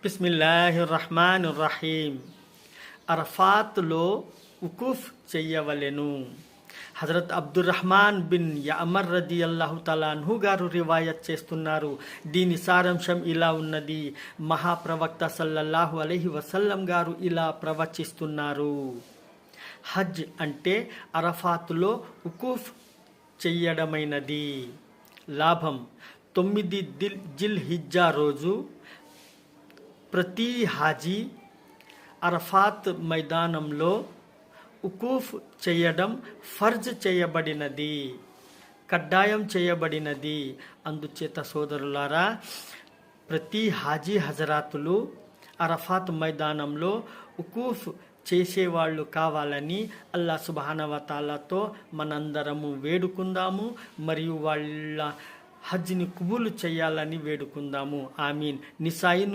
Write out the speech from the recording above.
బిస్మిల్లాహిర్రహ్మానిర్రహీం. అరఫాత్లో ఉకూఫ్ చెయ్యవలెను. Hazrat Abdur Rahman bin యఅమర్ రదియల్లాహు తఆలా అన్హు గారు రివాయత్ చేస్తున్నారు. దీని సారాంశం ఇలా ఉన్నది. మహాప్రవక్త సల్లల్లాహు అలైహి వసల్లం గారు ఇలా ప్రవచిస్తున్నారు. హజ్ అంటే అరఫాత్లో ఉకూఫ్ చెయ్యడమైనది. లాభం: 9 జిల్ హిజ్జా రోజు ప్రతి హాజీ అరఫాత్ మైదానంలో ఉకూఫ్ చేయడం ఫర్జ్ చేయబడినది, కడ్డాయం చేయబడినది. అందుచేత సోదరులారా, ప్రతి హాజీ హజరాతులు అరఫాత్ మైదానంలో ఉకూఫ్ చేసేవాళ్ళు కావాలని అల్లా సుబ్హానహు వ తఆలాతో మనందరము వేడుకుందాము. మరియు వాళ్ళ హజ్ని కుబూలు చేయాలని వేడుకుందాము. ఆమీన్. నిసాయి